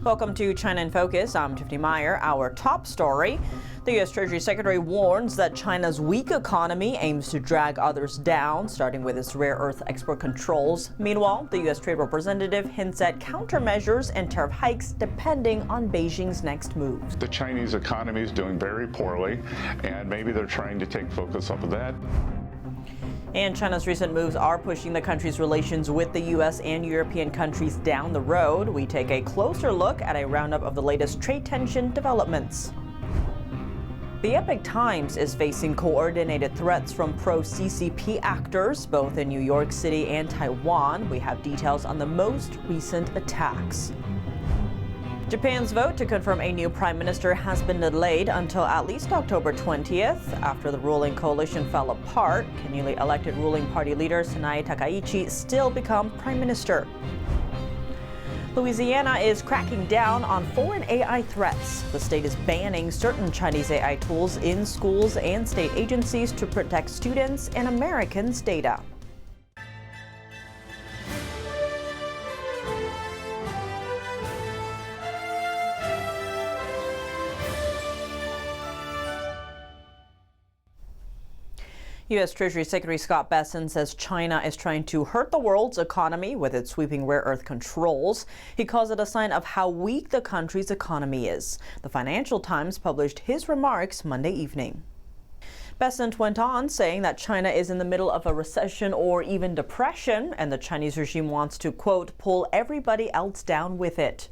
Welcome to China in Focus. I'm Tiffany Meyer. Our top story. The U.S. Treasury Secretary warns that China's weak economy aims to drag others down, starting with its rare earth export controls. Meanwhile, the U.S. Trade Representative hints at countermeasures and tariff hikes depending on Beijing's next moves. The Chinese economy is doing very poorly, and maybe they're trying to take focus off of that. And China's recent moves are pushing the country's relations with the U.S. and European countries down the road. We take a closer look at a roundup of the latest trade tension developments. The Epoch Times is facing coordinated threats from pro-CCP actors, both in York City and Taiwan. We have details on the most recent attacks. Japan's vote to confirm a new prime minister has been delayed until at least October 20th, after the ruling coalition fell apart. Can newly elected ruling party leader Sanae Takaichi still become prime minister? Louisiana is cracking down on foreign AI threats. The state is banning certain Chinese AI tools in schools and state agencies to protect students and Americans' data. U.S. Treasury Secretary Scott Bessent says China is trying to hurt the world's economy with its sweeping rare earth controls. He calls it a sign of how weak the country's economy is. The Financial Times published his remarks Monday evening. Bessent went on, saying that China is in the middle of a recession or even depression, and the Chinese regime wants to, quote, pull everybody else down with it.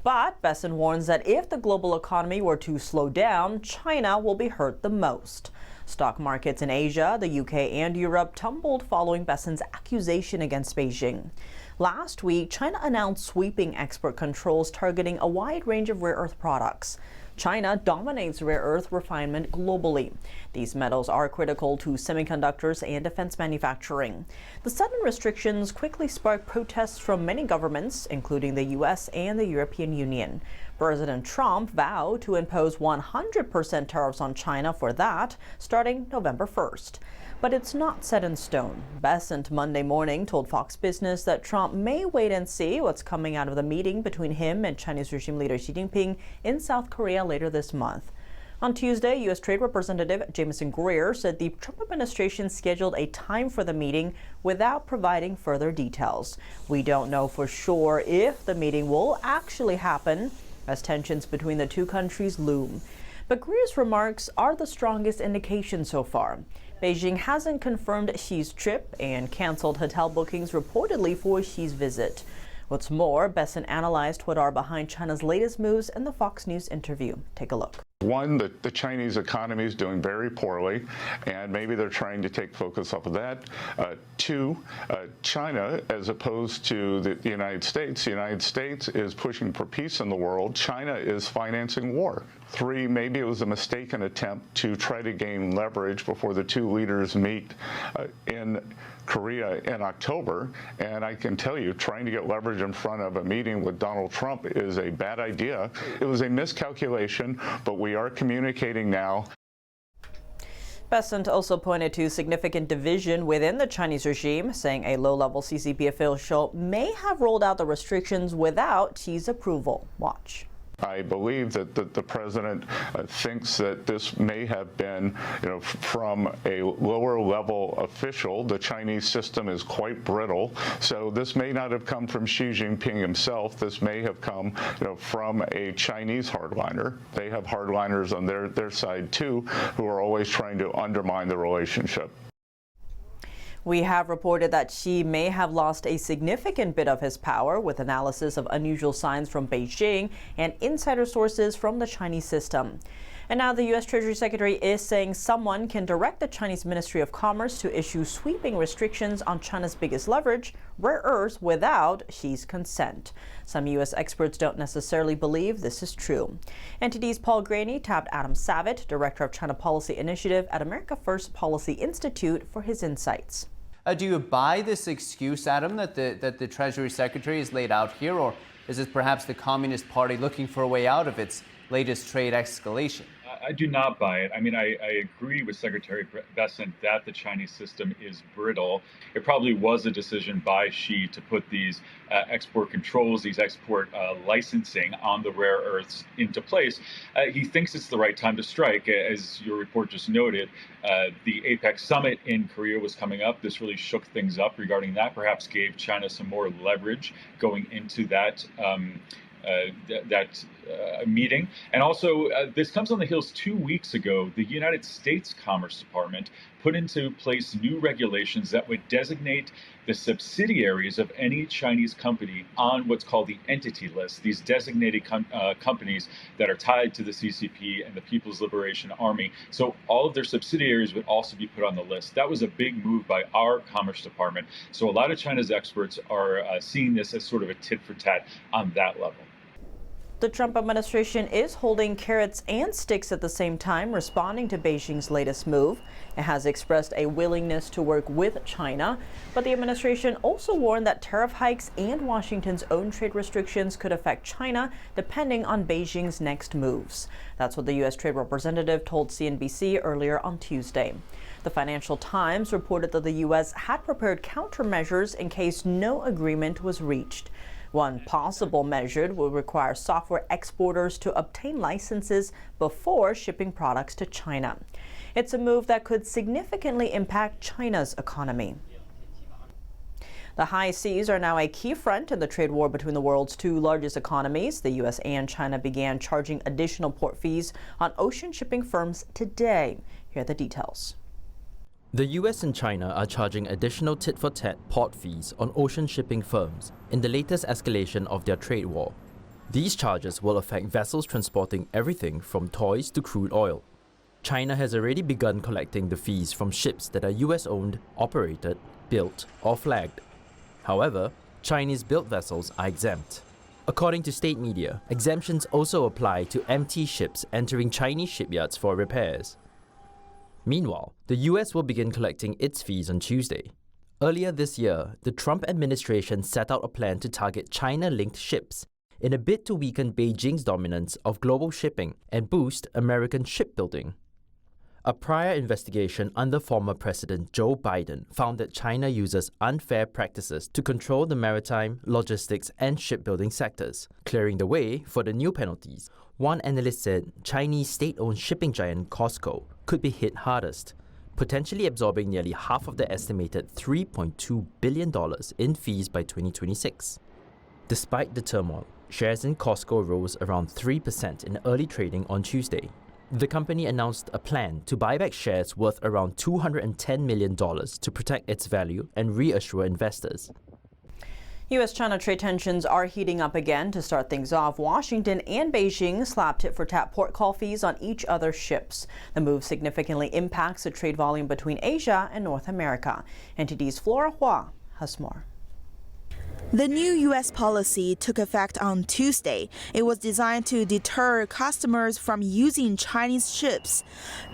But Bessent warns that if the global economy were to slow down, China will be hurt the most. Stock markets in Asia, the UK, and Europe tumbled following Bessent's accusation against Beijing. Last week, China announced sweeping export controls targeting a wide range of rare earth products. China dominates rare earth refinement globally. These metals are critical to semiconductors and defense manufacturing. The sudden restrictions quickly sparked protests from many governments, including the U.S. and the European Union. President Trump vowed to impose 100% tariffs on China for that, starting November 1st. But it's not set in stone. Bessent Monday morning told Fox Business that Trump may wait and see what's coming out of the meeting between him and Chinese regime leader Xi Jinping in South Korea later this month. On Tuesday, U.S. Trade Representative Jamieson Greer said the Trump administration scheduled a time for the meeting without providing further details. We don't know for sure if the meeting will actually happen, as tensions between the two countries loom. But Greer's remarks are the strongest indication so far. Beijing hasn't confirmed Xi's trip and canceled hotel bookings reportedly for Xi's visit. What's more, Bessent analyzed what are behind China's latest moves in the Fox News interview. Take a look. One, the Chinese economy is doing very poorly, and maybe they're trying to take focus off of that. Two, China, as opposed to the United States is pushing for peace in the world. China is financing war. Three, maybe it was a mistaken attempt to try to gain leverage before the two leaders meet in Korea in October. And I can tell you, trying to get leverage in front of a meeting with Donald Trump is a bad idea. It was a miscalculation, but we are communicating now. Bessent also pointed to significant division within the Chinese regime, saying a low-level CCP official may have rolled out the restrictions without Xi's approval. Watch. I believe that the president thinks that this may have been, from a lower level official. The Chinese system is quite brittle, so this may not have come from Xi Jinping himself. This may have come, from a Chinese hardliner. They have hardliners on their side too, who are always trying to undermine the relationship. We have reported that Xi may have lost a significant bit of his power, with analysis of unusual signs from Beijing and insider sources from the Chinese system. And now the U.S. Treasury Secretary is saying someone can direct the Chinese Ministry of Commerce to issue sweeping restrictions on China's biggest leverage, rare earths, without Xi's consent. Some U.S. experts don't necessarily believe this is true. NTD's Paul Graney tapped Adam Savitt, Director of China Policy Initiative at America First Policy Institute, for his insights. Do you buy this excuse, Adam, that the Treasury Secretary has laid out here, or is it perhaps the Communist Party looking for a way out of its latest trade escalation? I do not buy it. I mean, I agree with Secretary Bessent that the Chinese system is brittle. It probably was a decision by Xi to put these export controls, these export licensing on the rare earths into place. He thinks it's the right time to strike. As your report just noted, the APEC summit in Korea was coming up. This really shook things up regarding that, perhaps gave China some more leverage going into that meeting. And also, this comes on the heels 2 weeks ago, the United States Commerce Department put into place new regulations that would designate the subsidiaries of any Chinese company on what's called the entity list, these designated companies that are tied to the CCP and the People's Liberation Army. So all of their subsidiaries would also be put on the list. That was a big move by our Commerce Department. So a lot of China's experts are seeing this as sort of a tit for tat on that level. The Trump administration is holding carrots and sticks at the same time, responding to Beijing's latest move. It has expressed a willingness to work with China, but the administration also warned that tariff hikes and Washington's own trade restrictions could affect China, depending on Beijing's next moves. That's what the U.S. Trade Representative told CNBC earlier on Tuesday. The Financial Times reported that the U.S. had prepared countermeasures in case no agreement was reached. One possible measure will require software exporters to obtain licenses before shipping products to China. It's a move that could significantly impact China's economy. The high seas are now a key front in the trade war between the world's two largest economies. The U.S. and China began charging additional port fees on ocean shipping firms today. Here are the details. The US and China are charging additional tit-for-tat port fees on ocean shipping firms in the latest escalation of their trade war. These charges will affect vessels transporting everything from toys to crude oil. China has already begun collecting the fees from ships that are US-owned, operated, built, or flagged. However, Chinese-built vessels are exempt. According to state media, exemptions also apply to empty ships entering Chinese shipyards for repairs. Meanwhile, the US will begin collecting its fees on Tuesday. Earlier this year, the Trump administration set out a plan to target China-linked ships in a bid to weaken Beijing's dominance of global shipping and boost American shipbuilding. A prior investigation under former President Joe Biden found that China uses unfair practices to control the maritime, logistics, and shipbuilding sectors, clearing the way for the new penalties. One analyst said Chinese state-owned shipping giant COSCO could be hit hardest, potentially absorbing nearly half of the estimated $3.2 billion in fees by 2026. Despite the turmoil, shares in COSCO rose around 3% in early trading on Tuesday. The company announced a plan to buy back shares worth around $210 million to protect its value and reassure investors. U.S.-China trade tensions are heating up again. To start things off, Washington and Beijing slapped tit-for-tat port call fees on each other's ships. The move significantly impacts the trade volume between Asia and North America. NTD's Flora Hua has more. The new U.S. policy took effect on Tuesday. It was designed to deter customers from using Chinese ships.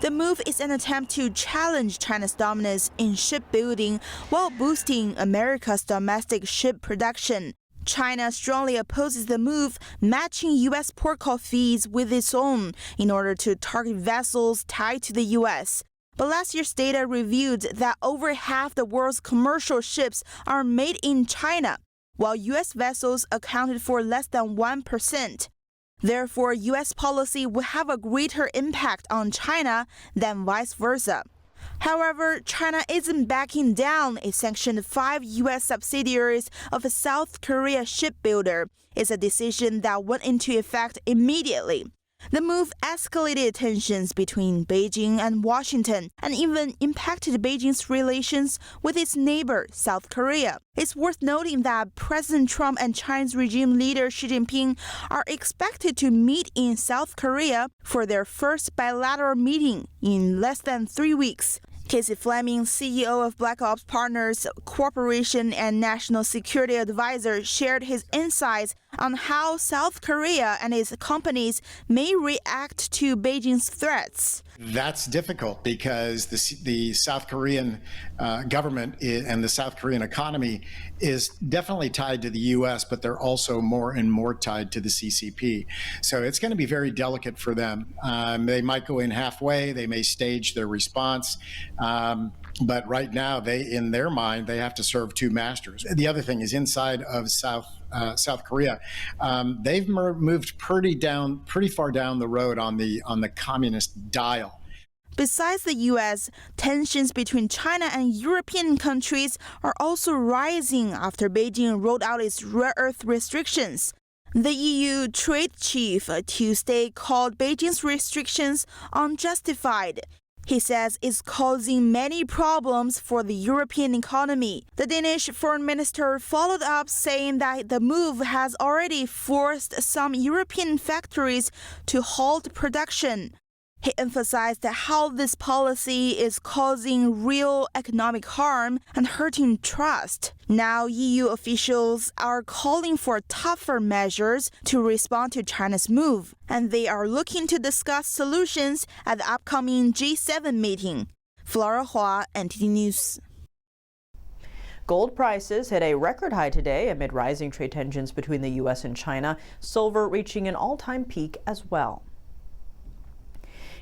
The move is an attempt to challenge China's dominance in shipbuilding while boosting America's domestic ship production. China strongly opposes the move, matching U.S. port call fees with its own in order to target vessels tied to the U.S. But last year's data revealed that over half the world's commercial ships are made in China, while U.S. vessels accounted for less than 1%. Therefore, U.S. policy would have a greater impact on China than vice versa. However, China isn't backing down. It sanctioned 5 U.S. subsidiaries of a South Korea shipbuilder. It's a decision that went into effect immediately. The move escalated tensions between Beijing and Washington and even impacted Beijing's relations with its neighbor, South Korea. It's worth noting that President Trump and Chinese regime leader Xi Jinping are expected to meet in South Korea for their first bilateral meeting in less than 3 weeks. Casey Fleming, CEO of Black Ops Partners Corporation and National Security Advisor, shared his insights on how South Korea and its companies may react to Beijing's threats. That's difficult because the South Korean government and the South Korean economy is definitely tied to the U.S., but they're also more and more tied to the CCP. So it's going to be very delicate for them. They might go in halfway. They may stage their response. But right now, in their mind, they have to serve two masters. The other thing is inside of South Korea, they've moved pretty far down the road on the communist dial. Besides the U.S., tensions between China and European countries are also rising after Beijing rolled out its rare earth restrictions. The EU trade chief Tuesday called Beijing's restrictions unjustified. He says it's causing many problems for the European economy. The Danish foreign minister followed up saying that the move has already forced some European factories to halt production. He emphasized how this policy is causing real economic harm and hurting trust. Now, EU officials are calling for tougher measures to respond to China's move, and they are looking to discuss solutions at the upcoming G7 meeting. Flora Hua, NTD News. Gold prices hit a record high today amid rising trade tensions between the U.S. and China, silver reaching an all-time peak as well.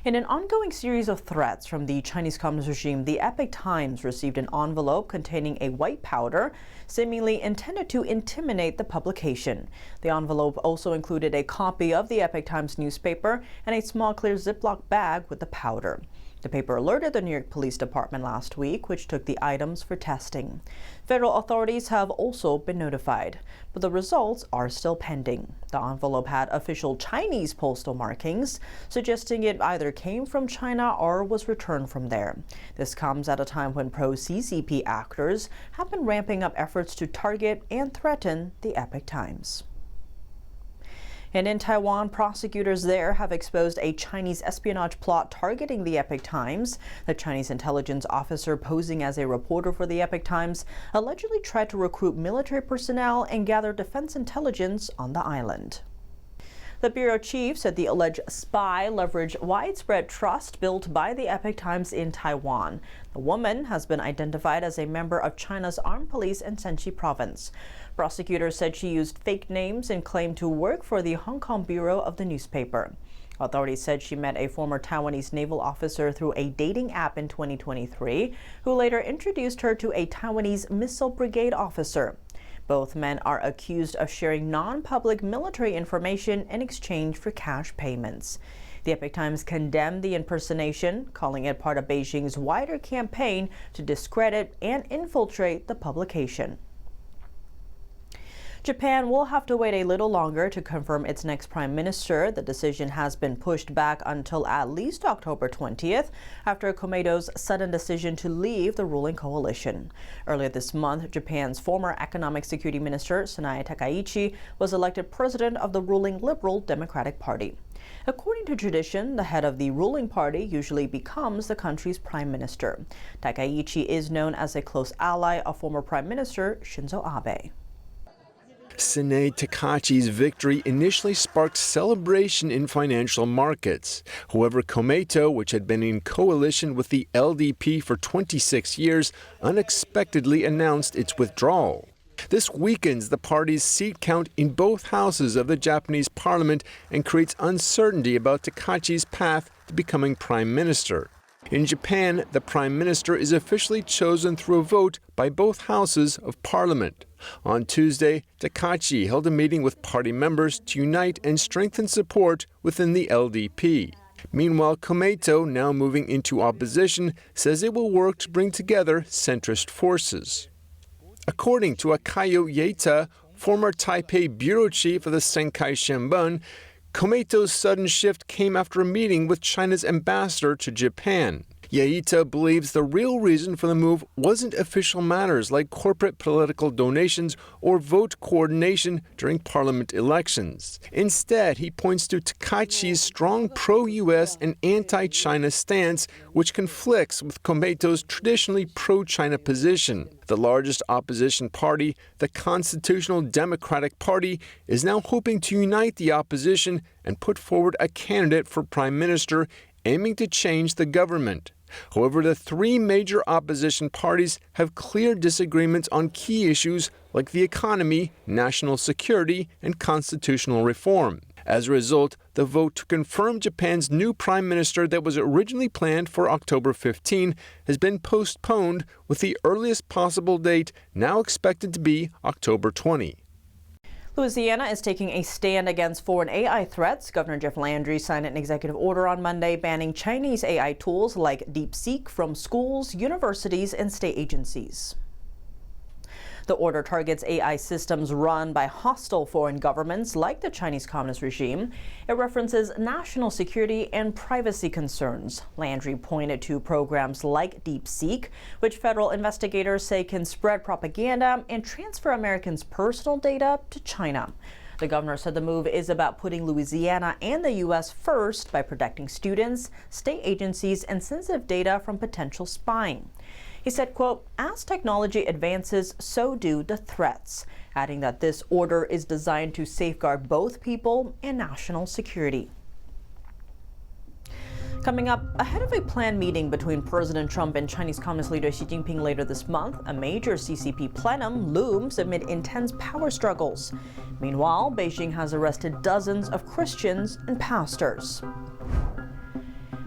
In an ongoing series of threats from the Chinese Communist regime, the Epoch Times received an envelope containing a white powder, seemingly intended to intimidate the publication. The envelope also included a copy of the Epoch Times newspaper and a small clear Ziploc bag with the powder. The paper alerted the New York Police Department last week, which took the items for testing. Federal authorities have also been notified, but the results are still pending. The envelope had official Chinese postal markings, suggesting it either came from China or was returned from there. This comes at a time when pro-CCP actors have been ramping up efforts to target and threaten the Epoch Times. And in Taiwan, prosecutors there have exposed a Chinese espionage plot targeting the Epoch Times. The Chinese intelligence officer posing as a reporter for the Epoch Times allegedly tried to recruit military personnel and gather defense intelligence on the island. The bureau chief said the alleged spy leveraged widespread trust built by the Epoch Times in Taiwan. The woman has been identified as a member of China's armed police in Shanxi province. Prosecutors said she used fake names and claimed to work for the Hong Kong bureau of the newspaper. Authorities said she met a former Taiwanese naval officer through a dating app in 2023, who later introduced her to a Taiwanese missile brigade officer. Both men are accused of sharing non-public military information in exchange for cash payments. The Epoch Times condemned the impersonation, calling it part of Beijing's wider campaign to discredit and infiltrate the publication. Japan will have to wait a little longer to confirm its next prime minister. The decision has been pushed back until at least October 20th after Komeito's sudden decision to leave the ruling coalition. Earlier this month, Japan's former economic security minister, Sanae Takaichi, was elected president of the ruling Liberal Democratic Party. According to tradition, the head of the ruling party usually becomes the country's prime minister. Takaichi is known as a close ally of former Prime Minister Shinzo Abe. Sanae Takaichi's victory initially sparked celebration in financial markets. However, Komeito, which had been in coalition with the LDP for 26 years, unexpectedly announced its withdrawal. This weakens the party's seat count in both houses of the Japanese parliament and creates uncertainty about Takaichi's path to becoming prime minister. In Japan, the prime minister is officially chosen through a vote by both houses of parliament. On Tuesday, Takaichi held a meeting with party members to unite and strengthen support within the LDP. Meanwhile, Komeito, now moving into opposition, says it will work to bring together centrist forces. According to Akayo Yeita, former Taipei bureau chief of the Senkai Shimbun, Komeito's sudden shift came after a meeting with China's ambassador to Japan. Yaita believes the real reason for the move wasn't official matters like corporate political donations or vote coordination during parliament elections. Instead, he points to Takaichi's strong pro-U.S. and anti-China stance, which conflicts with Kometo's traditionally pro-China position. The largest opposition party, the Constitutional Democratic Party, is now hoping to unite the opposition and put forward a candidate for prime minister, aiming to change the government. However, the three major opposition parties have clear disagreements on key issues like the economy, national security, and constitutional reform. As a result, the vote to confirm Japan's new prime minister that was originally planned for October 15 has been postponed, with the earliest possible date now expected to be October 20. Louisiana is taking a stand against foreign AI threats. Governor Jeff Landry signed an executive order on Monday banning Chinese AI tools like DeepSeek from schools, universities, and state agencies. The order targets AI systems run by hostile foreign governments like the Chinese Communist regime. It references national security and privacy concerns. Landry pointed to programs like DeepSeek, which federal investigators say can spread propaganda and transfer Americans' personal data to China. The governor said the move is about putting Louisiana and the U.S. first by protecting students, state agencies, and sensitive data from potential spying. He said, quote, "As technology advances, so do the threats," adding that this order is designed to safeguard both people and national security. Coming up, ahead of a planned meeting between President Trump and Chinese Communist leader Xi Jinping later this month, a major CCP plenum looms amid intense power struggles. Meanwhile, Beijing has arrested dozens of Christians and pastors.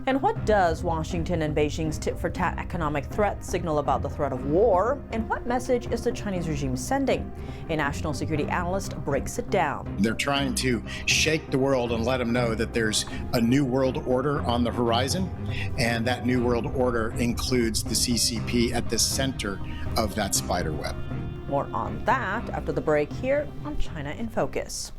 And what does Washington and Beijing's tit-for-tat economic threat signal about the threat of war? And what message is the Chinese regime sending? A national security analyst breaks it down. They're trying to shake the world and let them know that there's a new world order on the horizon, and that new world order includes the CCP at the center of that spider web. More on that after the break here on China in Focus.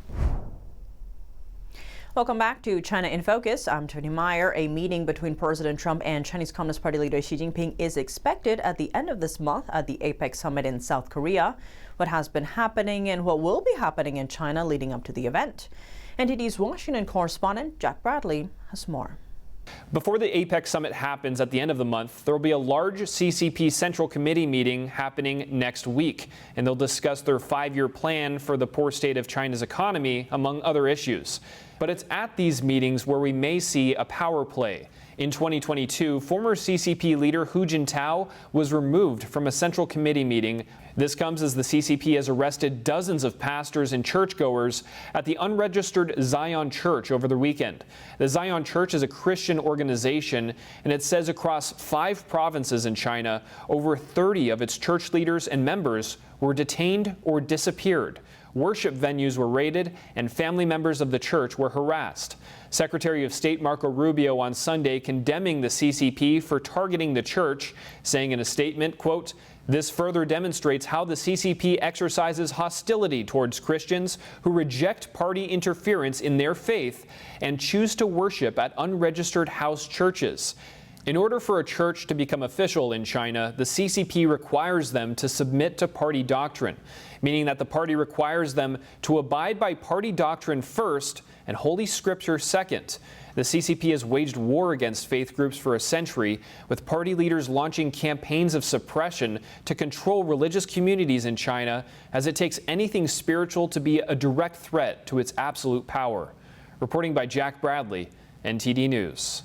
Welcome back to China in Focus. I'm Tony Meyer. A meeting between President Trump and Chinese Communist Party leader Xi Jinping is expected at the end of this month at the APEC summit in South Korea. What has been happening and what will be happening in China leading up to the event. NTD's Washington correspondent Jack Bradley has more. Before the APEC summit happens at the end of the month, there will be a large CCP Central Committee meeting happening next week, and they'll discuss their 5-year plan for the poor state of China's economy, among other issues. But it's at these meetings where we may see a power play. In 2022, former CCP leader Hu Jintao was removed from a Central Committee meeting. This comes as the CCP has arrested dozens of pastors and churchgoers at the unregistered Zion Church over the weekend. The Zion Church is a Christian organization, and it says across 5 provinces in China, over 30 of its church leaders and members were detained or disappeared. Worship venues were raided, and family members of the church were harassed. Secretary of State Marco Rubio on Sunday condemning the CCP for targeting the church, saying in a statement, quote, "This further demonstrates how the CCP exercises hostility towards Christians who reject party interference in their faith and choose to worship at unregistered house churches." In order for a church to become official in China, the CCP requires them to submit to party doctrine, meaning that the party requires them to abide by party doctrine first and Holy Scripture second. The CCP has waged war against faith groups for a century, with party leaders launching campaigns of suppression to control religious communities in China, as it takes anything spiritual to be a direct threat to its absolute power. Reporting by Jack Bradley, NTD News.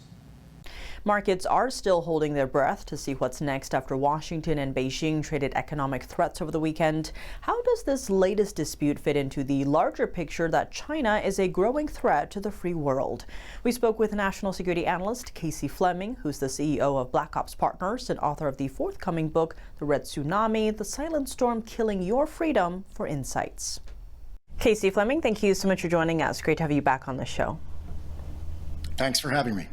Markets are still holding their breath to see what's next after Washington and Beijing traded economic threats over the weekend. How does this latest dispute fit into the larger picture that China is a growing threat to the free world? We spoke with national security analyst Casey Fleming, who's the CEO of Black Ops Partners and author of the forthcoming book, The Red Tsunami, The Silent Storm Killing Your Freedom, for insights. Casey Fleming, thank you so much for joining us. Great to have you back on the show. Thanks for having me.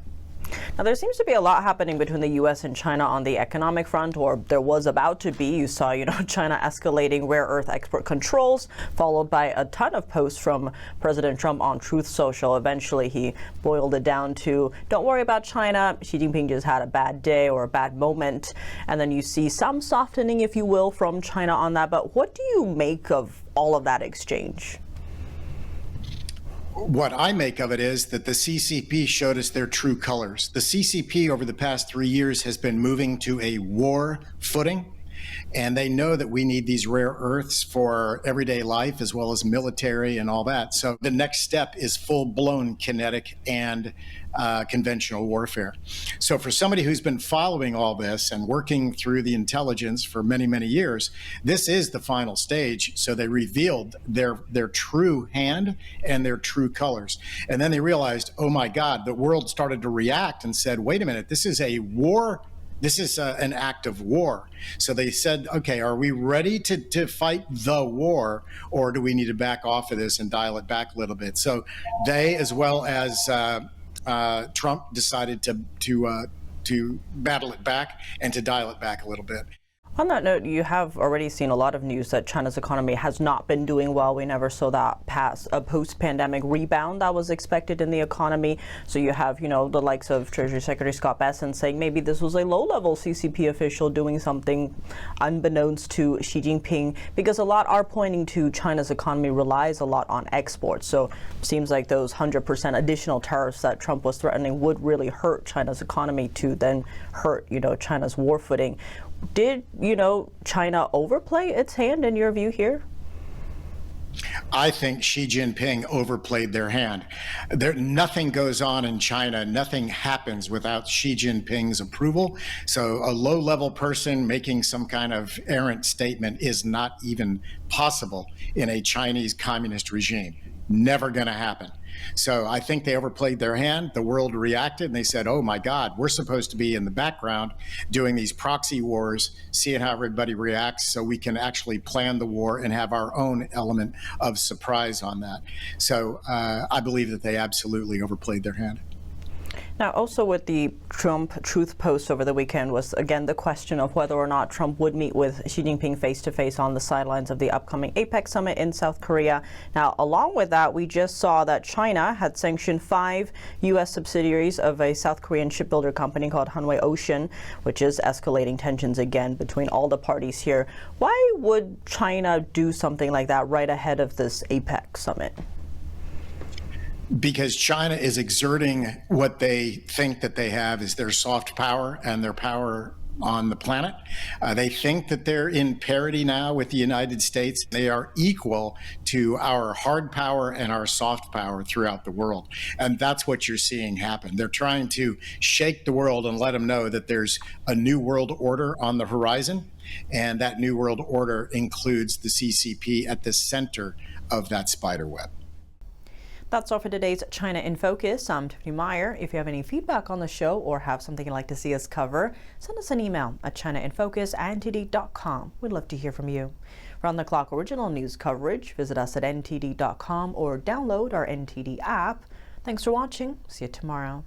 Now, there seems to be a lot happening between the U.S. and China on the economic front, or there was about to be. You saw, China escalating rare earth export controls, followed by a ton of posts from President Trump on Truth Social. Eventually, he boiled it down to, don't worry about China. Xi Jinping just had a bad day or a bad moment. And then you see some softening, if you will, from China on that. But what do you make of all of that exchange? What I make of it is that the CCP showed us their true colors. The CCP over the past 3 years has been moving to a war footing, and they know that we need these rare earths for everyday life as well as military and all that. So the next step is full-blown kinetic and conventional warfare. So for somebody who's been following all this and working through the intelligence for many, many years, this is the final stage. So they revealed their true hand and their true colors. And then they realized, oh my God, the world started to react and said, wait a minute, this is a war. This is an act of war. So they said, okay, are we ready to fight the war, or do we need to back off of this and dial it back a little bit? So they, as well as Trump, decided to battle it back and to dial it back a little bit. On that note, you have already seen a lot of news that China's economy has not been doing well. We never saw that post-pandemic rebound that was expected in the economy. So you have, the likes of Treasury Secretary Scott Bessent saying maybe this was a low-level CCP official doing something unbeknownst to Xi Jinping, because a lot are pointing to China's economy relies a lot on exports. So it seems like those 100% additional tariffs that Trump was threatening would really hurt China's economy to then hurt, China's war footing. Did, China overplay its hand in your view here? I think Xi Jinping overplayed their hand. Nothing goes on in China, nothing happens without Xi Jinping's approval. So a low-level person making some kind of errant statement is not even possible in a Chinese communist regime. Never going to happen. So I think they overplayed their hand. The world reacted and they said, oh my God, we're supposed to be in the background doing these proxy wars, seeing how everybody reacts so we can actually plan the war and have our own element of surprise on that. So I believe that they absolutely overplayed their hand. Now, also with the Trump truth post over the weekend was, again, the question of whether or not Trump would meet with Xi Jinping face-to-face on the sidelines of the upcoming APEC summit in South Korea. Now, along with that, we just saw that China had sanctioned 5 U.S. subsidiaries of a South Korean shipbuilder company called Hanwha Ocean, which is escalating tensions again between all the parties here. Why would China do something like that right ahead of this APEC summit? Because China is exerting what they think that they have is their soft power and their power on the planet. They think that they're in parity now with the United States. They are equal to our hard power and our soft power throughout the world. And that's what you're seeing happen. They're trying to shake the world and let them know that there's a new world order on the horizon. And that new world order includes the CCP at the center of that spider web. That's all for today's China in Focus. I'm Tiffany Meyer. If you have any feedback on the show or have something you'd like to see us cover, send us an email at chinainfocus@ntd.com. We'd love to hear from you. Round-the-clock original news coverage, visit us at ntd.com or download our NTD app. Thanks for watching. See you tomorrow.